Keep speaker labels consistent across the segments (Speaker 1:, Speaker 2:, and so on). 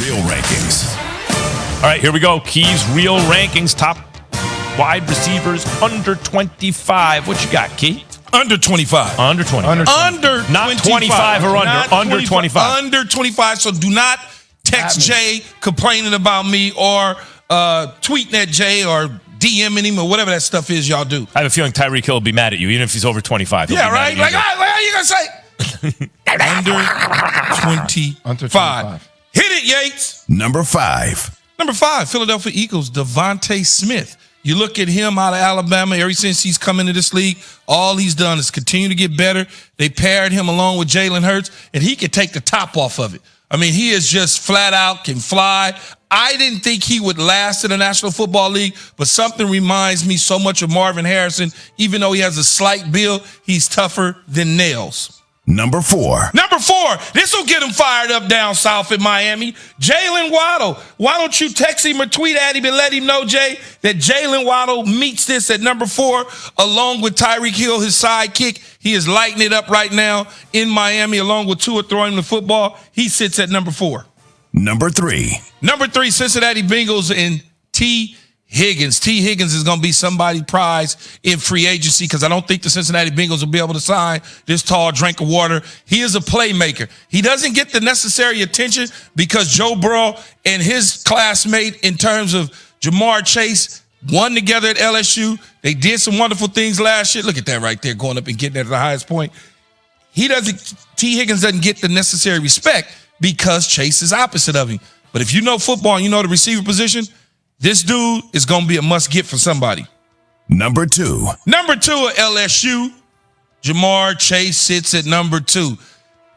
Speaker 1: Real Rankings.
Speaker 2: All right, here we go. Keys Real Rankings. Top wide receivers under 25. What you got, Key?
Speaker 3: Under 25.
Speaker 2: Under 25.
Speaker 3: Under
Speaker 2: Not 25 or under.
Speaker 3: Not
Speaker 2: Under 25.
Speaker 3: Under 25. So do not text Jay complaining about me or tweeting at Jay or DMing him or whatever that stuff is y'all do.
Speaker 2: I have a feeling Tyreek Hill will be mad at you, even if he's over 25.
Speaker 3: Yeah, right? Like, how are you going to say? Under 25. Hit it, Yates.
Speaker 1: Number 5.
Speaker 3: Number 5, Philadelphia Eagles, Devontae Smith. You look at him out of Alabama ever since he's come into this league, all he's done is continue to get better. They paired him along with Jalen Hurts, and he could take the top off of it. I mean, he is just flat out, can fly. I didn't think he would last in the National Football League, but something reminds me so much of Marvin Harrison. Even though he has a slight build, he's tougher than nails.
Speaker 1: Number 4.
Speaker 3: Number 4, this will get him fired up down south in Miami. Jalen Waddle. Why don't you text him or tweet at him and let him know, Jay, that Jalen Waddle meets this at number 4 along with Tyreek Hill, his sidekick. He is lighting it up right now in Miami along with Tua throwing the football. He sits at number 4.
Speaker 1: Number 3.
Speaker 3: Number 3, Cincinnati Bengals and T. Higgins. T. Higgins is going to be somebody's prize in free agency because I don't think the Cincinnati Bengals will be able to sign this tall drink of water. He is a playmaker. He doesn't get the necessary attention because Joe Burrow and his classmate in terms of Jamar Chase won together at LSU. They did some wonderful things last year. Look at that right there, going up and getting that at the highest point. T. Higgins doesn't get the necessary respect because Chase is opposite of him. But if you know football and you know the receiver position, this dude is going to be a must-get for somebody.
Speaker 1: Number 2.
Speaker 3: Number 2 at LSU, Jamar Chase sits at number 2.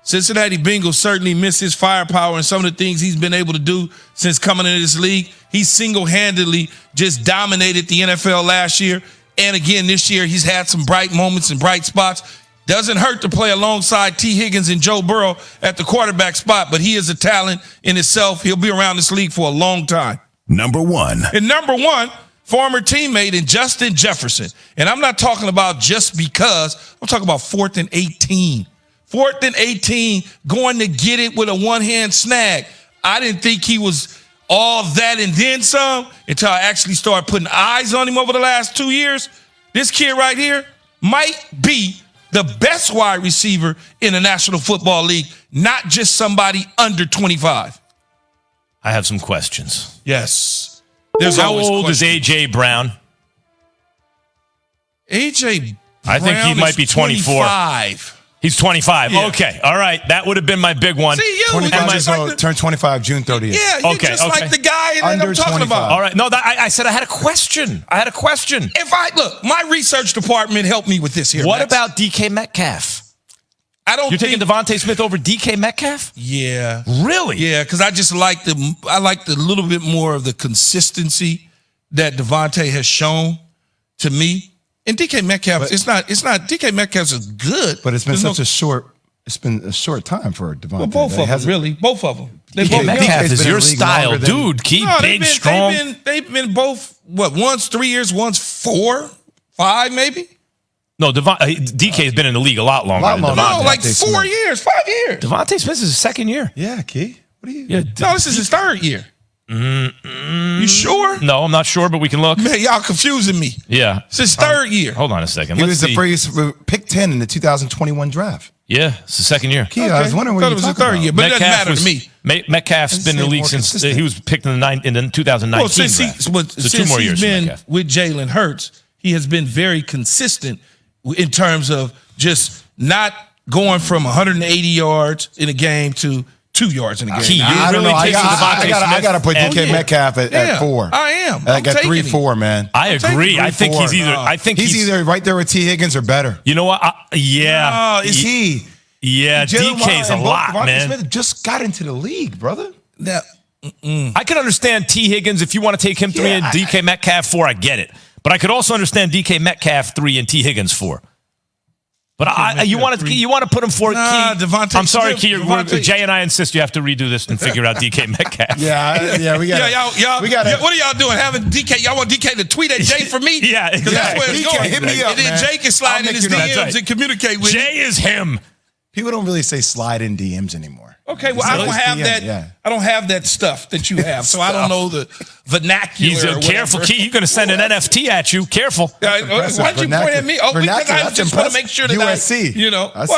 Speaker 3: Cincinnati Bengals certainly miss his firepower and some of the things he's been able to do since coming into this league. He single-handedly just dominated the NFL last year. And again, this year, he's had some bright moments and bright spots. Doesn't hurt to play alongside T. Higgins and Joe Burrow at the quarterback spot, but he is a talent in itself. He'll be around this league for a long time.
Speaker 1: Number 1.
Speaker 3: And number 1, former teammate in Justin Jefferson. And I'm not talking about just because. I'm talking about 4th and 18. 4th and 18, going to get it with a one-hand snag. I didn't think he was all that and then some until I actually started putting eyes on him over the last 2 years. This kid right here might be the best wide receiver in the National Football League, not just somebody under 25.
Speaker 2: I have some questions.
Speaker 3: Yes.
Speaker 2: How old is A.J. Brown?
Speaker 3: A.J.
Speaker 2: I think he might be 24.
Speaker 3: 25.
Speaker 2: He's 25.
Speaker 3: Yeah.
Speaker 2: Okay. All right. That would have been my big one.
Speaker 3: See, you
Speaker 4: 25 years old, turned 25 June 30th.
Speaker 3: Yeah, you're just like the guy that
Speaker 4: Under
Speaker 3: I'm talking
Speaker 4: 25.
Speaker 3: about.
Speaker 2: All right. No, I said I had a question.
Speaker 3: Look, my research department helped me with this here.
Speaker 2: What
Speaker 3: Max.
Speaker 2: about DK Metcalf? You're taking Devontae Smith over DK Metcalf?
Speaker 3: Yeah.
Speaker 2: Really?
Speaker 3: Yeah, because I just like the little bit more of the consistency that Devontae has shown to me. And DK Metcalf, it's not DK Metcalf is good.
Speaker 4: But it's been a short time for Devontae.
Speaker 3: Well, both of them, really. Both of them.
Speaker 2: DK Metcalf is your style, dude. Big, strong.
Speaker 3: They've been both, once 3 years, once 4, 5 maybe?
Speaker 2: No, DK has been in the league a lot longer.
Speaker 3: No, like 4 years, 5 years.
Speaker 2: Devontae Smith is his second year.
Speaker 4: Yeah, Key. What are you?
Speaker 2: Yeah,
Speaker 3: no, this is his 3rd year. You sure?
Speaker 2: No, I'm not sure, but we can look.
Speaker 3: Man, y'all confusing me.
Speaker 2: Yeah.
Speaker 3: It's his 3rd year.
Speaker 2: Hold on a second.
Speaker 4: He was the first pick 10 in the 2021 draft.
Speaker 2: Yeah, it's the second year.
Speaker 4: Key, I was wondering what you
Speaker 3: was the
Speaker 4: talking
Speaker 3: 3rd
Speaker 4: about.
Speaker 3: year, but it doesn't matter to me.
Speaker 2: Metcalf's been in the league since he was picked in the 2019
Speaker 3: Well,
Speaker 2: draft.
Speaker 3: since
Speaker 2: 2 more years
Speaker 3: he's been with Jalen Hurts, he has been very consistent in terms of just not going from 180 yards in a game to 2 yards in a game.
Speaker 2: Key,
Speaker 4: I don't know. I got to put DK Metcalf at 4.
Speaker 3: I am.
Speaker 4: I got 3-4, man.
Speaker 2: I agree. I think he's either.
Speaker 4: He's either right there with T. Higgins or better.
Speaker 2: You know what? Yeah.
Speaker 4: Is he?
Speaker 2: Yeah, DK's a lot, man.
Speaker 4: Smith just got into the league, brother.
Speaker 2: I can understand T. Higgins if you want to take him 3 and DK Metcalf 4. I get it, but I could also understand DK Metcalf 3 and T. Higgins 4. But you want to put him 4.
Speaker 3: Nah,
Speaker 2: Key.
Speaker 3: Devontae
Speaker 2: I'm sorry,
Speaker 3: Smith,
Speaker 2: Key. Jay and I insist you have to redo this and figure out DK Metcalf.
Speaker 4: Yeah, we got.
Speaker 3: Y'all. What are y'all doing? Having DK? Y'all want DK to tweet at Jay for me?
Speaker 2: Yeah,
Speaker 3: because that's where it's going.
Speaker 4: Hit me up,
Speaker 3: and then
Speaker 4: man.
Speaker 3: Jay can slide in his DMs and communicate with
Speaker 2: Jay is him.
Speaker 4: People don't really say slide in DMs anymore.
Speaker 3: Okay, well, I don't have
Speaker 4: DM,
Speaker 3: that.
Speaker 4: yeah.
Speaker 3: I don't have that stuff that you have, so I don't know the vernacular.
Speaker 2: Careful, Key. You're going to send an NFT at you. Careful.
Speaker 3: Why'd you point at me? Oh, because I just want to make sure that
Speaker 4: USC.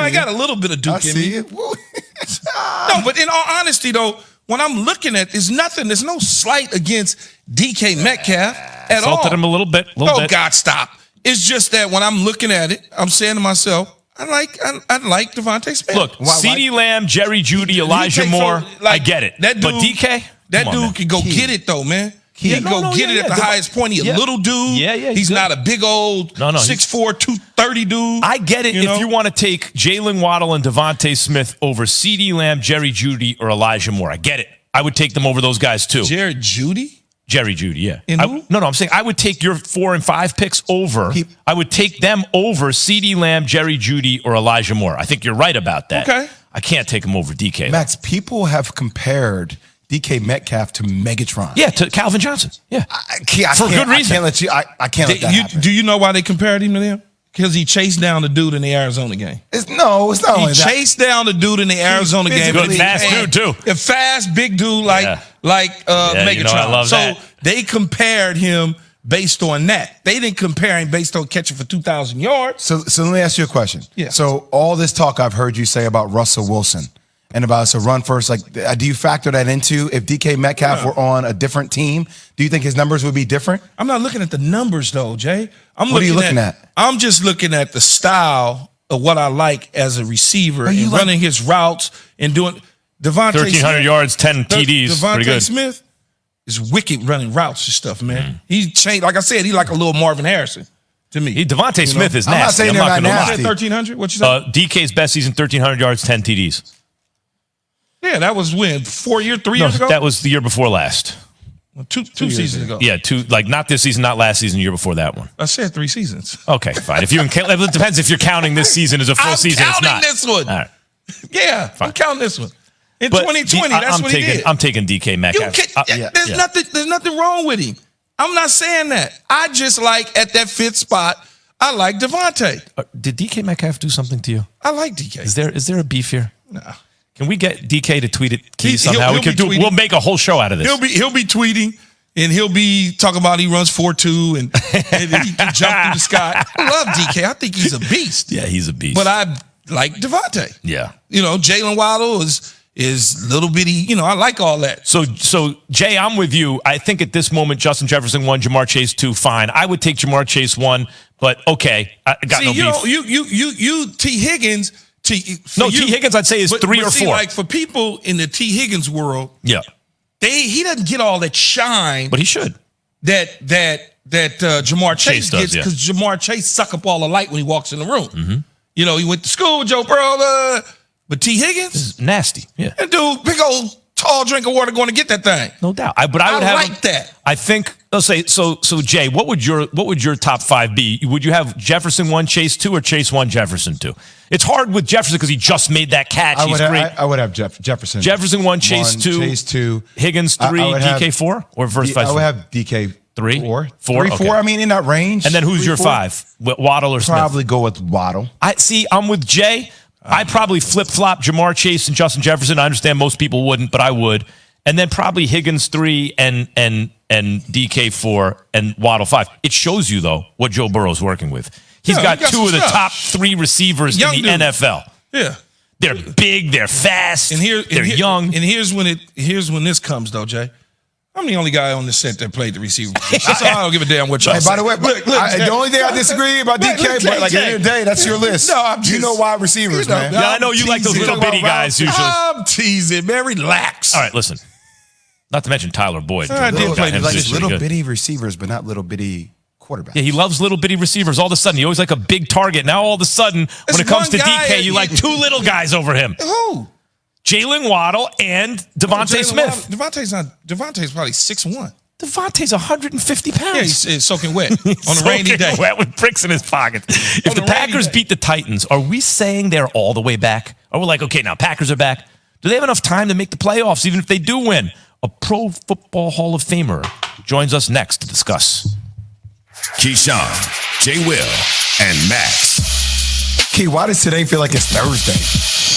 Speaker 3: I got a little bit of Duke in me. No, but in all honesty, though, when I'm looking at, there's no slight against DK Metcalf at all.
Speaker 2: Salted him a little bit.
Speaker 3: God, stop. It's just that when I'm looking at it, I'm saying to myself, I like Devontae Smith.
Speaker 2: Look, CeeDee Lamb, Jerry Jeudy, Elijah Moore, I get it.
Speaker 3: That dude,
Speaker 2: but DK?
Speaker 3: That dude can go get it, though, man. He can go get it at the highest point. He's a little dude. He's not a big old 6'4", 230 dude.
Speaker 2: I get it if you want to take Jalen Waddle and Devontae Smith over CeeDee Lamb, Jerry Jeudy, or Elijah Moore. I get it. I would take them over those guys, too.
Speaker 3: Jerry Jeudy?
Speaker 2: Jerry Jeudy, yeah.
Speaker 3: Who?
Speaker 2: No, I'm saying I would take your 4 and 5 picks over. I would take them over CeeDee Lamb, Jerry Jeudy, or Elijah Moore. I think you're right about that.
Speaker 3: Okay.
Speaker 2: I can't take them over DK.
Speaker 4: Max, people have compared DK Metcalf to Megatron.
Speaker 2: Yeah, to Calvin Johnson. Yeah.
Speaker 4: For
Speaker 2: good reason.
Speaker 4: I can't let that happen.
Speaker 3: Do you know why they compared him to them? Because he chased down the dude in the Arizona game.
Speaker 4: It's not only that.
Speaker 3: He chased down the dude in the Arizona game.
Speaker 2: Good, fast dude, too.
Speaker 3: A fast, big dude like Megatron.
Speaker 2: You know, I love that.
Speaker 3: They compared him based on that. They didn't compare him based on catching for 2,000 yards.
Speaker 4: So let me ask you a question.
Speaker 3: Yeah.
Speaker 4: So all this talk I've heard you say about Russell Wilson and about it's a run first, do you factor that into if DK Metcalf were on a different team? Do you think his numbers would be different?
Speaker 3: I'm not looking at the numbers though, Jay.
Speaker 4: What are you looking at?
Speaker 3: I'm just looking at the style of what I like as a receiver and running his routes and doing Devontae
Speaker 2: 1,300 yards, 10 TDs.
Speaker 3: Devontae Smith is wicked running routes and stuff, man. He changed, like I said, he's like a little Marvin Harrison to me.
Speaker 2: Devontae Smith is nasty.
Speaker 4: I'm not saying they're not nasty.
Speaker 3: 1,300? What you say?
Speaker 2: DK's best season, 1,300 yards, 10 TDs.
Speaker 3: Yeah, that was when? 3 years ago?
Speaker 2: That was the year before last.
Speaker 3: Two seasons ago.
Speaker 2: Yeah, not this season, not last season, year before that one.
Speaker 3: I said 3 seasons.
Speaker 2: Okay, fine. It depends if you're counting this season as a full season. It's not.
Speaker 3: I'm counting this one.
Speaker 2: All right.
Speaker 3: Yeah,
Speaker 2: Fine.
Speaker 3: I'm counting this one. In 2020, that's what he did.
Speaker 2: I'm taking DK Metcalf.
Speaker 3: There's nothing wrong with him. I'm not saying that. I just like at that 5th spot, I like Devontae.
Speaker 2: Did DK Metcalf do something to you?
Speaker 3: I like DK.
Speaker 2: Is there a beef here?
Speaker 3: No.
Speaker 2: Can we get DK to tweet it somehow? We'll make a whole show out of this.
Speaker 3: He'll be tweeting and he'll be talking about he runs 4.2 and he can jump through the sky. I love DK. I think he's a beast.
Speaker 2: Yeah, he's a beast.
Speaker 3: But I like Devontae.
Speaker 2: Yeah.
Speaker 3: Jalen Waddle is little bitty. I like all that.
Speaker 2: So Jay, I'm with you. I think at this moment, Justin Jefferson 1, Jamar Chase 2, fine. I would take Jamar Chase 1, but okay. I got no beef.
Speaker 3: You T. Higgins.
Speaker 2: T. Higgins, I'd say is 3 or 4.
Speaker 3: Like for people in the T. Higgins world,
Speaker 2: yeah,
Speaker 3: he doesn't get all that shine,
Speaker 2: but he should.
Speaker 3: That Jamar Chase gets, because Jamar Chase suck up all the light when he walks in the room.
Speaker 2: Mm-hmm.
Speaker 3: He went to school with Joe Burrow, but T. Higgins
Speaker 2: is nasty. Yeah,
Speaker 3: that dude, big old tall drink of water, going to get that thing.
Speaker 2: No doubt. I would have
Speaker 3: that.
Speaker 2: I think. Let's say so. Jay, what would your top 5 be? Would you have Jefferson 1, Chase 2, or Chase 1, Jefferson 2? It's hard with Jefferson because he just made that catch. He's great.
Speaker 4: I would have Jefferson.
Speaker 2: Jefferson 1, Chase 2,
Speaker 4: Chase 2,
Speaker 2: Higgins 3, DK 4, or first 5.
Speaker 4: I would have DK
Speaker 2: 3,
Speaker 4: 4,
Speaker 2: 4.
Speaker 4: Okay. I mean, in that range.
Speaker 2: And then who's your 5? Waddle or Smith?
Speaker 4: Probably go with Waddle.
Speaker 2: I'm with Jay. I'd probably flip-flop Jamar Chase and Justin Jefferson. I understand most people wouldn't, but I would. And then probably Higgins 3 and DK 4 and Waddle 5. It shows you, though, what Joe Burrow's working with. He's got 2 of the top 3 receivers in the NFL.
Speaker 3: Yeah.
Speaker 2: They're big, they're fast, they're young.
Speaker 3: And here's when this comes, though, Jay. I'm the only guy on the set that played the receiver position, so I don't give a damn what y'all say.
Speaker 4: By the way, the only thing I disagree about DK, but at the end of the day, that's your list.
Speaker 3: No,
Speaker 4: you know wide receivers, man.
Speaker 2: Yeah, I know you like those little bitty guys usually.
Speaker 3: I'm teasing, man. Relax.
Speaker 2: All right, listen. Not to mention Tyler Boyd.
Speaker 4: Little bitty receivers, but not little bitty quarterbacks.
Speaker 2: Yeah, he loves little bitty receivers. All of a sudden, he always like a big target. Now, all of a sudden, when it comes to DK, you like 2 little guys over him.
Speaker 3: Who?
Speaker 2: Jalen Waddle and Devontae Smith.
Speaker 3: Devontae's probably 6'1".
Speaker 2: Devontae's 150 pounds.
Speaker 3: Yeah, he's soaking wet on a rainy day.
Speaker 2: Wet with bricks in his pocket. If the Packers beat the Titans, are we saying they're all the way back? Or we're like, okay, now Packers are back. Do they have enough time to make the playoffs, even if they do win? A Pro Football Hall of Famer joins us next to discuss.
Speaker 1: Keyshawn, J. Will, and Max.
Speaker 4: Key, why does today feel like it's Thursday?